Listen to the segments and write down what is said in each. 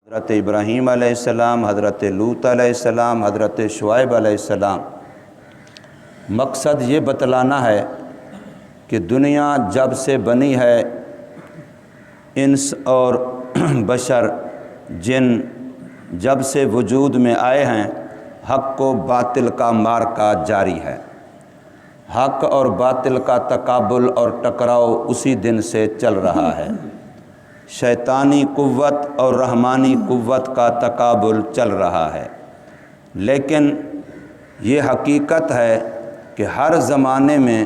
حضرت ابراہیم علیہ السلام، حضرت لوط علیہ السلام، حضرت شعیب علیہ السلام۔ مقصد یہ بتلانا ہے کہ دنیا جب سے بنی ہے، انس اور بشر جن جب سے وجود میں آئے ہیں، حق و باطل کا معرکہ جاری ہے۔ حق اور باطل کا تقابل اور ٹکراؤ اسی دن سے چل رہا ہے۔ شیطانی قوت اور رحمانی قوت کا تقابل چل رہا ہے، لیکن یہ حقیقت ہے کہ ہر زمانے میں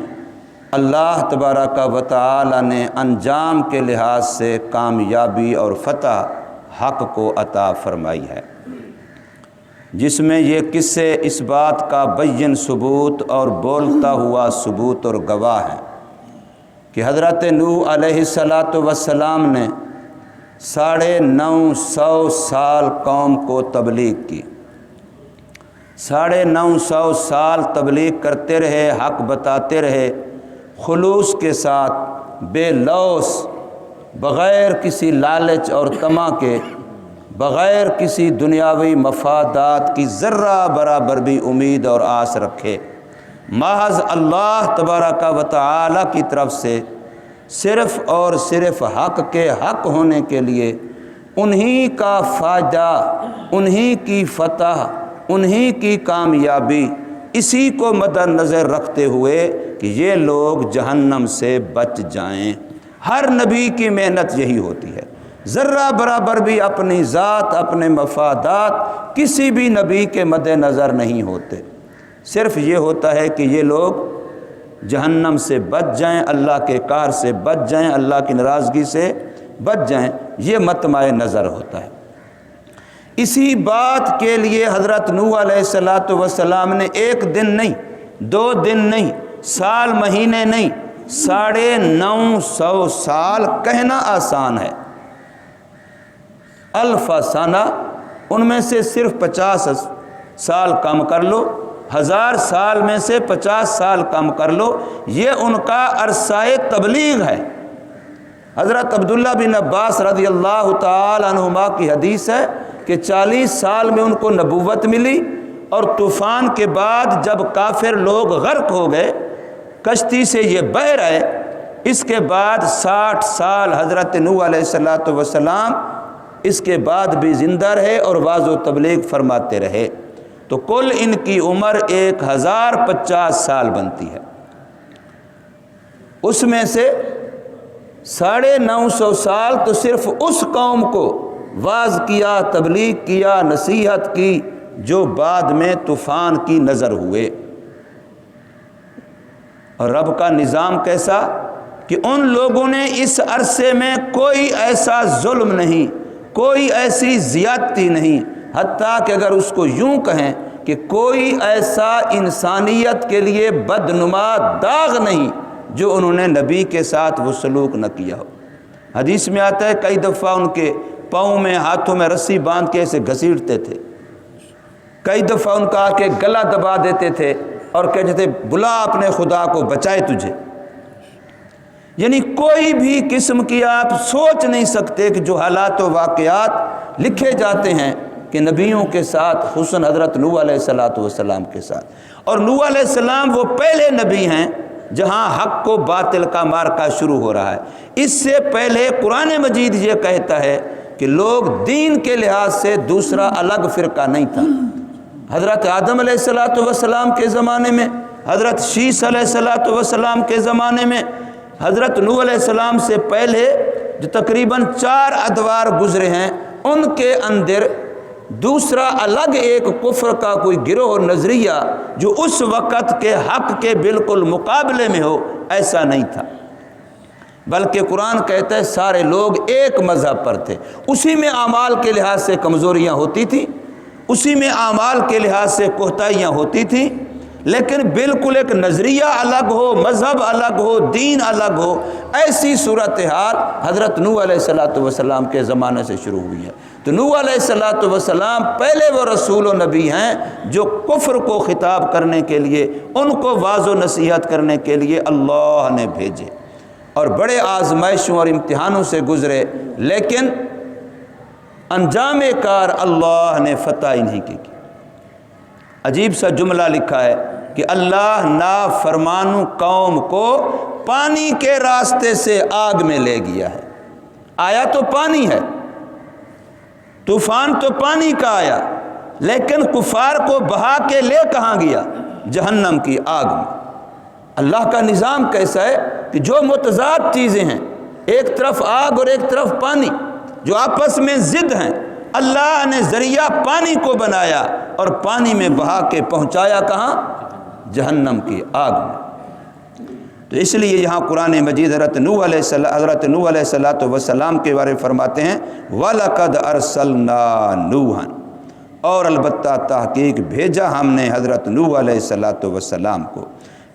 اللہ تبارک و تعالی نے انجام کے لحاظ سے کامیابی اور فتح حق کو عطا فرمائی ہے، جس میں یہ قصے اس بات کا بین ثبوت اور بولتا ہوا ثبوت اور گواہ ہے کہ حضرت نوح علیہ السلام نے 950 سال قوم کو تبلیغ کی۔ 950 سال تبلیغ کرتے رہے، حق بتاتے رہے، خلوص کے ساتھ، بے لوث، بغیر کسی لالچ اور طمع کے، بغیر کسی دنیاوی مفادات کی ذرہ برابر بھی امید اور آس رکھے، محض اللہ تبارک و تعالی کی طرف سے صرف اور صرف حق کے حق ہونے کے لیے، انہی کا فائدہ، انہی کی فتح، انہی کی کامیابی، اسی کو مد نظر رکھتے ہوئے کہ یہ لوگ جہنم سے بچ جائیں۔ ہر نبی کی محنت یہی ہوتی ہے، ذرہ برابر بھی اپنی ذات، اپنے مفادات کسی بھی نبی کے مد نظر نہیں ہوتے، صرف یہ ہوتا ہے کہ یہ لوگ جہنم سے بچ جائیں، اللہ کے قہر سے بچ جائیں، اللہ کی ناراضگی سے بچ جائیں، یہ مطمع نظر ہوتا ہے۔ اسی بات کے لیے حضرت نوح علیہ السلام نے 1 دن نہیں، 2 دن نہیں، سال مہینے نہیں، 950 سال کہنا آسان ہے، الف سنہ، ان میں سے صرف 50 سال کم کر لو، 1000 سال میں سے 50 سال کم کر لو، یہ ان کا عرصہ تبلیغ ہے۔ حضرت عبداللہ بن عباس رضی اللہ تعالی عنہما کی حدیث ہے کہ 40 سال میں ان کو نبوت ملی، اور طوفان کے بعد جب کافر لوگ غرق ہو گئے، کشتی سے یہ بہ رہے، اس کے بعد 60 سال حضرت نوح علیہ السلام اس کے بعد بھی زندہ رہے اور واعظ و تبلیغ فرماتے رہے، تو کل ان کی عمر 1050 سال بنتی ہے۔ اس میں سے 950 سال تو صرف اس قوم کو واعظ کیا، تبلیغ کیا، نصیحت کی، جو بعد میں طوفان کی نظر ہوئے۔ اور رب کا نظام کیسا کہ ان لوگوں نے اس عرصے میں کوئی ایسا ظلم نہیں، کوئی ایسی زیادتی نہیں، حتیٰ کہ اگر اس کو یوں کہیں کہ کوئی ایسا انسانیت کے لیے بدنما داغ نہیں جو انہوں نے نبی کے ساتھ وہ سلوک نہ کیا ہو۔ حدیث میں آتا ہے کئی دفعہ ان کے پاؤں میں، ہاتھوں میں رسی باندھ کے ایسے گھسیٹتے تھے، کئی دفعہ ان کا کے گلا دبا دیتے تھے اور کہتے تھے بلا اپنے خدا کو، بچائے تجھے۔ یعنی کوئی بھی قسم کی آپ سوچ نہیں سکتے کہ جو حالات و واقعات لکھے جاتے ہیں کہ نبیوں کے ساتھ، خصوصاً حضرت نوح علیہ السلام کے ساتھ۔ اور نوح علیہ السلام وہ پہلے نبی ہیں جہاں حق و باطل کا معرکہ شروع ہو رہا ہے۔ اس سے پہلے قرآن مجید یہ کہتا ہے کہ لوگ دین کے لحاظ سے دوسرا الگ فرقہ نہیں تھا۔ حضرت آدم علیہ السلام کے زمانے میں، حضرت شیس علیہ السلام کے زمانے میں، حضرت نوح علیہ السلام سے پہلے جو تقریباً 4 ادوار گزرے ہیں، ان کے اندر دوسرا الگ ایک کفر کا کوئی گروہ اور نظریہ جو اس وقت کے حق کے بالکل مقابلے میں ہو، ایسا نہیں تھا، بلکہ قرآن کہتا ہے سارے لوگ ایک مذہب پر تھے۔ اسی میں اعمال کے لحاظ سے کمزوریاں ہوتی تھیں، اسی میں اعمال کے لحاظ سے کوتاہیاں ہوتی تھیں، لیکن بالکل ایک نظریہ الگ ہو، مذہب الگ ہو، دین الگ ہو، ایسی صورتحال حضرت نوح علیہ السلام کے زمانے سے شروع ہوئی ہے۔ تو نوح علیہ السلام پہلے وہ رسول و نبی ہیں جو کفر کو خطاب کرنے کے لیے، ان کو واعظ و نصیحت کرنے کے لیے اللہ نے بھیجے، اور بڑے آزمائشوں اور امتحانوں سے گزرے، لیکن انجام کار اللہ نے فتح انہی کی۔ عجیب سا جملہ لکھا ہے کہ اللہ نافرمان قوم کو پانی کے راستے سے آگ میں لے گیا ہے۔ آیا تو پانی ہے، طوفان تو پانی کا آیا، لیکن کفار کو بہا کے لے کہاں گیا؟ جہنم کی آگ میں۔ اللہ کا نظام کیسا ہے کہ جو متضاد چیزیں ہیں، ایک طرف آگ اور ایک طرف پانی، جو آپس میں ضد ہیں، اللہ نے ذریعہ پانی کو بنایا اور پانی میں بہا کے پہنچایا کہاں؟ جہنم کی آگ میں۔ تو اس لیے یہاں قرآن مجید حضرت نوح علیہ السلام کے بارے میں فرماتے ہیں وَلَقَدْ أَرْسَلْنَا نُوحًا، اور البتہ تحقیق بھیجا ہم نے حضرت نوح علیہ السلام کو۔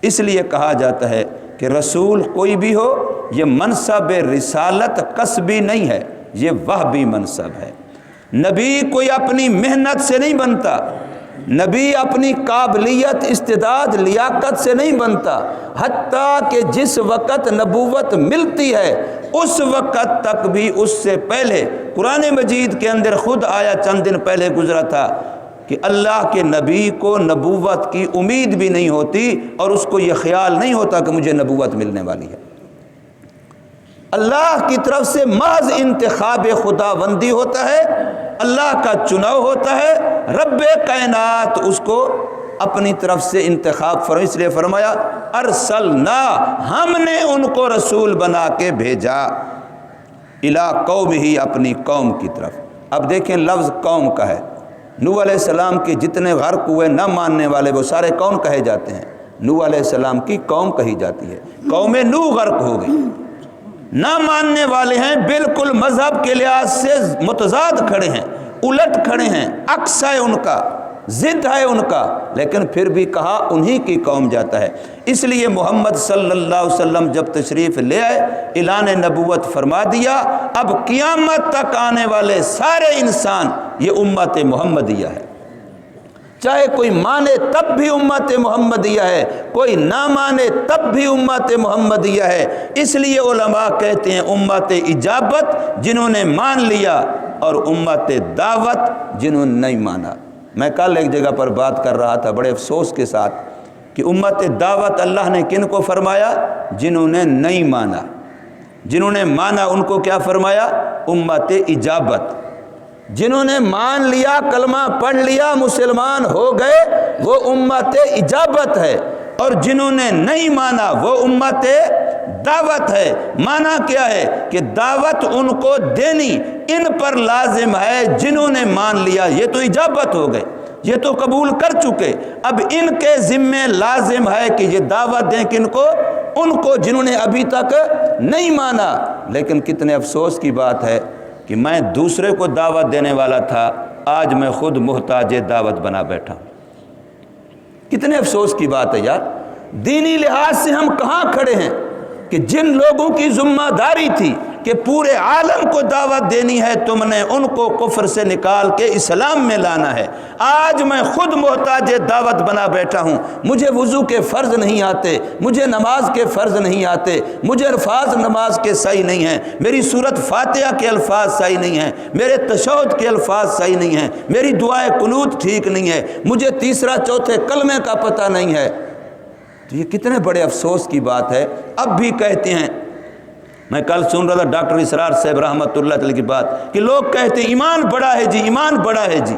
اس لیے کہا جاتا ہے کہ رسول کوئی بھی ہو، یہ منصب رسالت کسبی نہیں ہے، یہ وہبی منصب ہے۔ نبی کوئی اپنی محنت سے نہیں بنتا، نبی اپنی قابلیت، استعداد، لیاقت سے نہیں بنتا، حتیٰ کہ جس وقت نبوت ملتی ہے اس وقت تک بھی اس سے پہلے قرآن مجید کے اندر خود آیا، چند دن پہلے گزرا تھا کہ اللہ کے نبی کو نبوت کی امید بھی نہیں ہوتی اور اس کو یہ خیال نہیں ہوتا کہ مجھے نبوت ملنے والی ہے۔ اللہ کی طرف سے محض انتخاب خداوندی ہوتا ہے، اللہ کا چناؤ ہوتا ہے، رب کائنات اس کو اپنی طرف سے انتخاب اس لیے فرمایا ارسلنا، ہم نے ان کو رسول بنا کے بھیجا، الی قومہ، اپنی قوم کی طرف۔ اب دیکھیں لفظ قوم کا ہے، نوح علیہ السلام کے جتنے غرق ہوئے نہ ماننے والے وہ سارے کون کہے جاتے ہیں؟ نوح علیہ السلام کی قوم کہی جاتی ہے۔ قوم نوح غرق ہو گئی، نہ ماننے والے ہیں، بالکل مذہب کے لحاظ سے متضاد کھڑے ہیں، الٹ کھڑے ہیں، عکس ہے ان کا، ضد ہے ان کا، لیکن پھر بھی کہا انہی کی قوم جاتا ہے۔ اس لیے محمد صلی اللہ علیہ وسلم جب تشریف لے آئے، اعلان نبوت فرما دیا، اب قیامت تک آنے والے سارے انسان یہ امت محمدیہ ہے، چاہے کوئی مانے تب بھی امت محمدیہ ہے، کوئی نہ مانے تب بھی امت محمدیہ ہے۔ اس لیے علماء کہتے ہیں امت اجابت جنہوں نے مان لیا اور امت دعوت جنہوں نے نہیں مانا۔ میں کل ایک جگہ پر بات کر رہا تھا بڑے افسوس کے ساتھ کہ امت دعوت اللہ نے کن کو فرمایا؟ جنہوں نے نہیں مانا۔ جنہوں نے مانا ان کو کیا فرمایا؟ امت اجابت۔ جنہوں نے مان لیا، کلمہ پڑھ لیا، مسلمان ہو گئے، وہ امت اجابت ہے، اور جنہوں نے نہیں مانا وہ امت دعوت ہے۔ مانا کیا ہے کہ دعوت ان کو دینی ان پر لازم ہے، جنہوں نے مان لیا یہ تو اجابت ہو گئے، یہ تو قبول کر چکے، اب ان کے ذمے لازم ہے کہ یہ دعوت دیں کن کو؟ ان کو جنہوں نے ابھی تک نہیں مانا۔ لیکن کتنے افسوس کی بات ہے کہ میں دوسرے کو دعوت دینے والا تھا، آج میں خود محتاج دعوت بنا بیٹھا ہوں۔ کتنے افسوس کی بات ہے یار، دینی لحاظ سے ہم کہاں کھڑے ہیں کہ جن لوگوں کی ذمہ داری تھی کہ پورے عالم کو دعوت دینی ہے، تم نے ان کو کفر سے نکال کے اسلام میں لانا ہے۔ آج میں خود محتاج دعوت بنا بیٹھا ہوں، مجھے وضو کے فرض نہیں آتے، مجھے نماز کے فرض نہیں آتے، مجھے الفاظ نماز کے صحیح نہیں ہیں، میری سورت فاتحہ کے الفاظ صحیح نہیں ہیں، میرے تشہد کے الفاظ صحیح نہیں ہیں، میری دعائے قنوت ٹھیک نہیں ہے، مجھے تیسرا چوتھے کلمے کا پتہ نہیں ہے۔ تو یہ کتنے بڑے افسوس کی بات ہے۔ اب بھی کہتے ہیں، میں کل سن رہا تھا ڈاکٹر اسرار صاحب رحمۃ اللہ علیہ کی بات کہ لوگ کہتے ہیں ایمان بڑا ہے جی، ایمان بڑا ہے جی،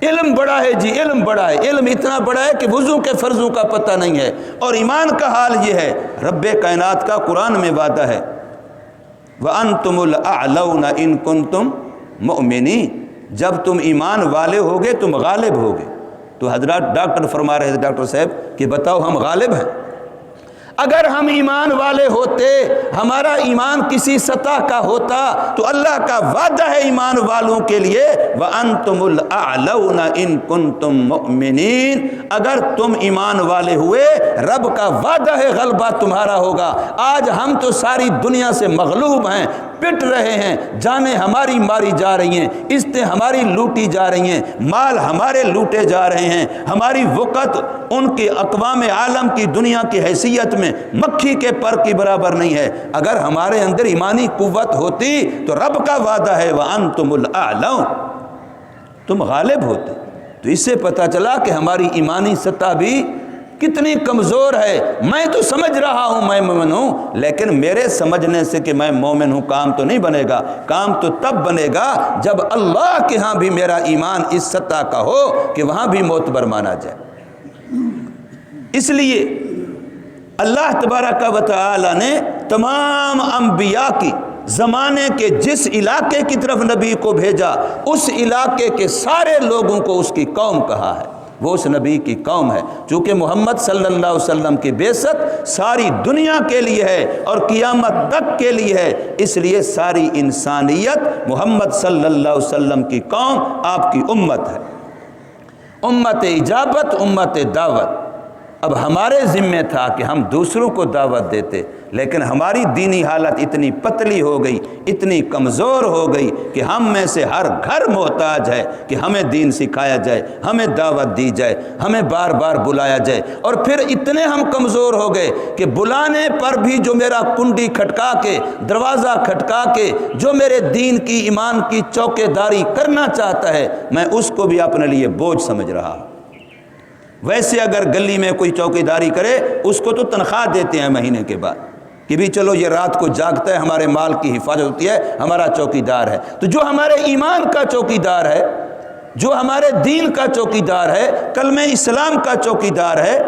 علم بڑا ہے جی، علم بڑا ہے، علم اتنا بڑا ہے کہ وضو کے فرضوں کا پتہ نہیں ہے، اور ایمان کا حال یہ ہے۔ رب کائنات کا قرآن میں وعدہ ہے وَأَنْتُمُ الْأَعْلَوْنَ إِن كُنتُم مُؤْمِنِينَ، جب تم ایمان والے ہوگے تم غالب ہوگے۔ تو حضرات ڈاکٹر فرما رہے تھے ڈاکٹر صاحب کہ بتاؤ ہم غالب ہیں؟ اگر ہم ایمان والے ہوتے، ہمارا ایمان کسی سطح کا ہوتا تو اللہ کا وعدہ ہے ایمان والوں کے لیے وَأَنْتُمُ الْأَعْلَوْنَ إِن كُنتُم مُؤْمِنِينَ، اگر تم ایمان والے ہوئے رب کا وعدہ ہے غلبہ تمہارا ہوگا۔ آج ہم تو ساری دنیا سے مغلوب ہیں، پٹ رہے ہیں، جانیں ہماری ماری جا رہی ہیں، عزتیں ہماری لوٹی جا رہی ہیں، مال ہمارے لوٹے جا رہے ہیں، ہماری وقت ان کے اقوام عالم کی دنیا کی حیثیت میں مکھی کے پر کی برابر نہیں ہے۔ اگر ہمارے اندر ایمانی قوت ہوتی تو رب کا وعدہ ہے وَأَنْتُمُ الْأَعْلَوْنَ، تم غالب ہوتے۔ تو اس سے پتہ چلا کہ ہماری ایمانی سطح بھی کتنی کمزور ہے۔ میں تو سمجھ رہا ہوں میں مومن ہوں، لیکن میرے سمجھنے سے کہ میں مومن ہوں کام تو نہیں بنے گا۔ کام تو تب بنے گا جب اللہ کے ہاں بھی میرا ایمان اس سطح کا ہو کہ وہاں بھی معتبر مانا جائے۔ اس لیے اللہ تبارک و تعالی نے تمام انبیاء کی زمانے کے جس علاقے کی طرف نبی کو بھیجا، اس علاقے کے سارے لوگوں کو اس کی قوم کہا ہے، وہ اس نبی کی قوم ہے۔ چونکہ محمد صلی اللہ علیہ وسلم کی بعثت ساری دنیا کے لیے ہے اور قیامت تک کے لیے ہے، اس لیے ساری انسانیت محمد صلی اللہ علیہ وسلم کی قوم آپ کی امت ہے، امت اجابت، امت دعوت۔ اب ہمارے ذمہ تھا کہ ہم دوسروں کو دعوت دیتے، لیکن ہماری دینی حالت اتنی پتلی ہو گئی، اتنی کمزور ہو گئی کہ ہم میں سے ہر گھر محتاج ہے کہ ہمیں دین سکھایا جائے، ہمیں دعوت دی جائے، ہمیں بار بار بلایا جائے۔ اور پھر اتنے ہم کمزور ہو گئے کہ بلانے پر بھی جو میرا کنڈی کھٹکا کے، دروازہ کھٹکا کے جو میرے دین کی، ایمان کی چوکے داری کرنا چاہتا ہے، میں اس کو بھی اپنے لیے بوجھ سمجھ رہا ہوں۔ ویسے اگر گلی میں کوئی چوکی داری کرے اس کو تو تنخواہ دیتے ہیں مہینے کے بعد کہ بھی چلو یہ رات کو جاگتا ہے، ہمارے مال کی حفاظت ہوتی ہے، ہمارا چوکی دار ہے۔ تو جو ہمارے ایمان کا چوکی دار ہے، جو ہمارے دین کا چوکی دار ہے، کلمہ اسلام کا چوکی دار ہے،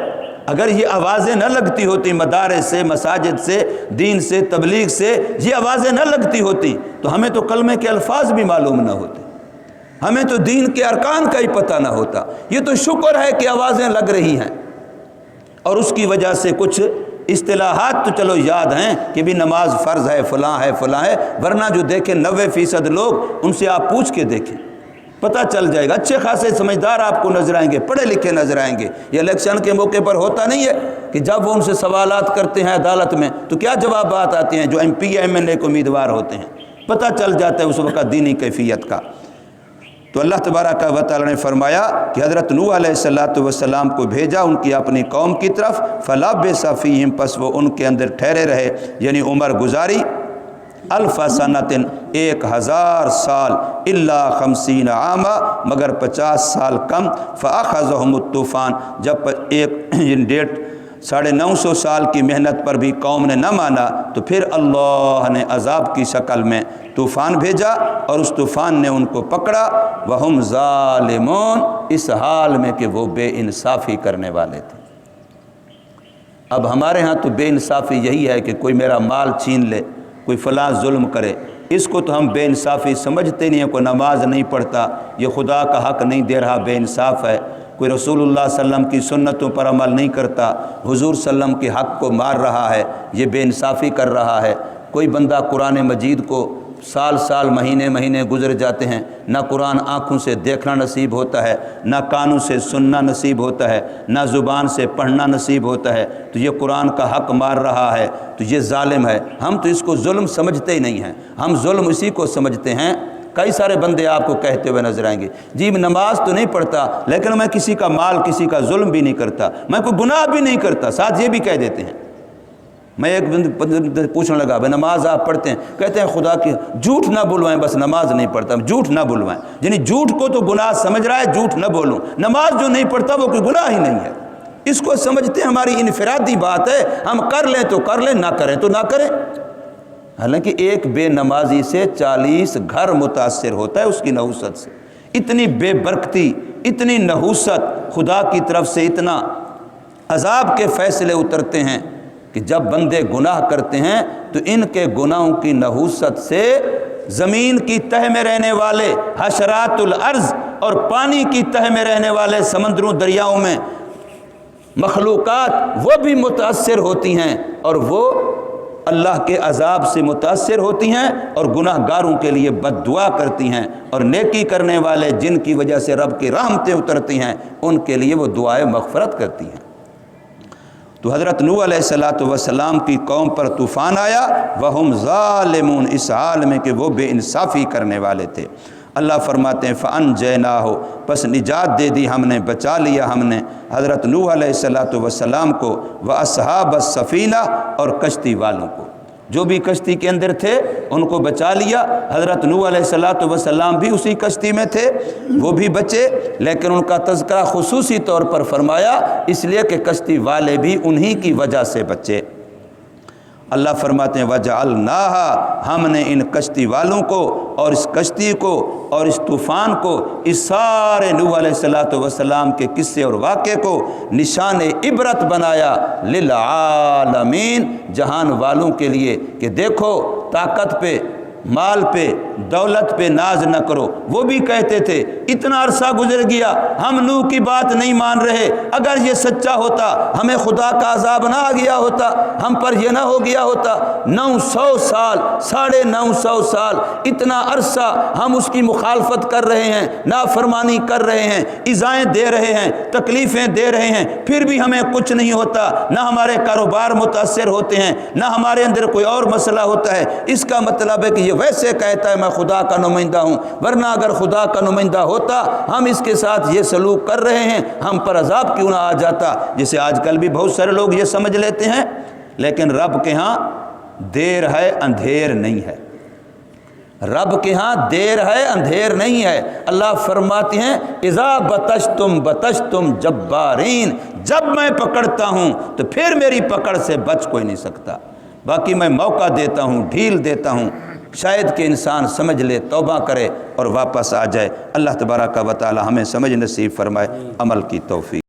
اگر یہ آوازیں نہ لگتی ہوتی مدارس سے، مساجد سے، دین سے، تبلیغ سے، یہ آوازیں نہ لگتی ہوتی تو ہمیں تو کلمے کے الفاظ بھی معلوم نہ ہوتے، ہمیں تو دین کے ارکان کا ہی پتہ نہ ہوتا۔ یہ تو شکر ہے کہ آوازیں لگ رہی ہیں اور اس کی وجہ سے کچھ اصطلاحات تو چلو یاد ہیں کہ بھی نماز فرض ہے، فلاں ہے، فلاں ہے، ورنہ جو دیکھیں 90% لوگ، ان سے آپ پوچھ کے دیکھیں، پتہ چل جائے گا۔ اچھے خاصے سمجھدار آپ کو نظر آئیں گے، پڑھے لکھے نظر آئیں گے۔ یہ الیکشن کے موقع پر ہوتا نہیں ہے کہ جب وہ ان سے سوالات کرتے ہیں عدالت میں تو کیا جوابات آتے ہیں جو ایم پی ایم این اے کے امیدوار ہوتے ہیں، پتہ چل جاتا ہے اس وقت دینی کیفیت کا۔ تو اللہ تبارک و تعالی نے فرمایا کہ حضرت نوح علیہ السلام کو بھیجا ان کی اپنی قوم کی طرف، فلبث فیہم، پس وہ ان کے اندر ٹھہرے رہے، یعنی عمر گزاری، 1000 سنۃ، 1000 سال، الا 50 عاما، مگر 50 سال کم، فاخذہم الطوفان، جب 950 سال کی محنت پر بھی قوم نے نہ مانا تو پھر اللہ نے عذاب کی شکل میں طوفان بھیجا اور اس طوفان نے ان کو پکڑا، وہم ظالمون، اس حال میں کہ وہ بے انصافی کرنے والے تھے۔ اب ہمارے ہاں تو بے انصافی یہی ہے کہ کوئی میرا مال چھین لے، کوئی فلاں ظلم کرے، اس کو تو ہم بے انصافی سمجھتے نہیں ہیں۔ کوئی نماز نہیں پڑھتا، یہ خدا کا حق نہیں دے رہا، بے انصاف ہے۔ کوئی رسول اللہ صلی اللہ علیہ وسلم کی سنتوں پر عمل نہیں کرتا، حضور صلی اللہ علیہ وسلم کے حق کو مار رہا ہے، یہ بے انصافی کر رہا ہے۔ کوئی بندہ قرآن مجید کو سال سال، مہینے مہینے گزر جاتے ہیں، نہ قرآن آنکھوں سے دیکھنا نصیب ہوتا ہے، نہ کانوں سے سننا نصیب ہوتا ہے، نہ زبان سے پڑھنا نصیب ہوتا ہے، تو یہ قرآن کا حق مار رہا ہے، تو یہ ظالم ہے۔ ہم تو اس کو ظلم سمجھتے ہی نہیں ہیں، ہم ظلم اسی کو سمجھتے ہیں۔ کئی سارے بندے آپ کو کہتے ہوئے نظر آئیں گے، جی نماز تو نہیں پڑھتا لیکن میں کسی کا مال، کسی کا ظلم بھی نہیں کرتا، میں کوئی گناہ بھی نہیں کرتا، ساتھ یہ بھی کہہ دیتے ہیں۔ میں ایک بندے پوچھنے لگا، بھائی نماز آپ پڑھتے ہیں؟ کہتے ہیں خدا کی جھوٹ نہ بلوائیں، بس نماز نہیں پڑھتا، جھوٹ نہ بلوائیں، یعنی جھوٹ کو تو گناہ سمجھ رہا ہے، جھوٹ نہ بولوں، نماز جو نہیں پڑھتا وہ کوئی گناہ ہی نہیں ہے۔ اس کو سمجھتے ہیں ہماری انفرادی بات ہے، ہم کر لیں تو کر لیں، نہ کریں تو نہ کریں۔ حالانکہ ایک بے نمازی سے 40 گھر متاثر ہوتا ہے اس کی نحوست سے۔ اتنی بے برکتی، اتنی نحوست، خدا کی طرف سے اتنا عذاب کے فیصلے اترتے ہیں کہ جب بندے گناہ کرتے ہیں تو ان کے گناہوں کی نحوست سے زمین کی تہ میں رہنے والے حشرات الارض اور پانی کی تہ میں رہنے والے سمندروں، دریاؤں میں مخلوقات وہ بھی متاثر ہوتی ہیں اور وہ اللہ کے عذاب سے متاثر ہوتی ہیں اور گناہ گاروں کے لیے بد دعا کرتی ہیں، اور نیکی کرنے والے جن کی وجہ سے رب کی رحمتیں اترتی ہیں ان کے لیے وہ دعائیں مغفرت کرتی ہیں۔ تو حضرت نوح علیہ السلام کی قوم پر طوفان آیا، وہم ظالمون، اس حال میں کہ وہ بے انصافی کرنے والے تھے۔ اللہ فرماتے ہیں فَأَنْجَيْنَاهُ، پس نجات دے دی ہم نے، بچا لیا ہم نے حضرت نوح علیہ السلام کو، وَأَصْحَابَ السَّفِينَةِ، اور کشتی والوں کو، جو بھی کشتی کے اندر تھے ان کو بچا لیا۔ حضرت نوح علیہ السلام بھی اسی کشتی میں تھے، وہ بھی بچے، لیکن ان کا تذکرہ خصوصی طور پر فرمایا اس لیے کہ کشتی والے بھی انہی کی وجہ سے بچے۔ اللہ فرماتے ہیں وَجَعَلْنَاهَا، ہم نے ان کشتی والوں کو اور اس کشتی کو اور اس طوفان کو، اس سارے نوح علیہ السلام کے قصے اور واقعے کو نشان عبرت بنایا للعالمین، جہان والوں کے لیے، کہ دیکھو طاقت پہ، مال پہ، دولت پہ ناز نہ کرو۔ وہ بھی کہتے تھے اتنا عرصہ گزر گیا ہم نوح کی بات نہیں مان رہے، اگر یہ سچا ہوتا ہمیں خدا کا عذاب نہ آ گیا ہوتا، ہم پر یہ نہ ہو گیا ہوتا۔ 900 سال، 950 سال، اتنا عرصہ ہم اس کی مخالفت کر رہے ہیں، نافرمانی کر رہے ہیں، ایذائیں دے رہے ہیں، تکلیفیں دے رہے ہیں، پھر بھی ہمیں کچھ نہیں ہوتا، نہ ہمارے کاروبار متاثر ہوتے ہیں، نہ ہمارے اندر کوئی اور مسئلہ ہوتا ہے۔ اس کا مطلب ہے کہ یہ ویسے کہتا ہے میں خدا کا نمائندہ ہوں، ورنہ اگر خدا کا نمائندہ ہوتا ہم اس کے ساتھ یہ سلوک کر رہے ہیں، ہم پر عذاب کیوں نہ آ جاتا، جسے آج کل بھی بہت سارے لوگ یہ سمجھ لیتے ہیں۔ لیکن رب کے ہاں دیر ہے اندھیر نہیں ہے، رب کے ہاں دیر ہے اندھیر نہیں ہے۔ اللہ فرماتے ہیں اذا بطشتم بطشتم جبارین، جب میں پکڑتا ہوں تو پھر میری پکڑ سے بچ کوئی نہیں سکتا۔ باقی میں موقع دیتا ہوں، ڈھیل دیتا ہوں، شاید کہ انسان سمجھ لے، توبہ کرے اور واپس آ جائے۔ اللہ تبارک و تعالی ہمیں سمجھ نصیب فرمائے، عمل کی توفیق۔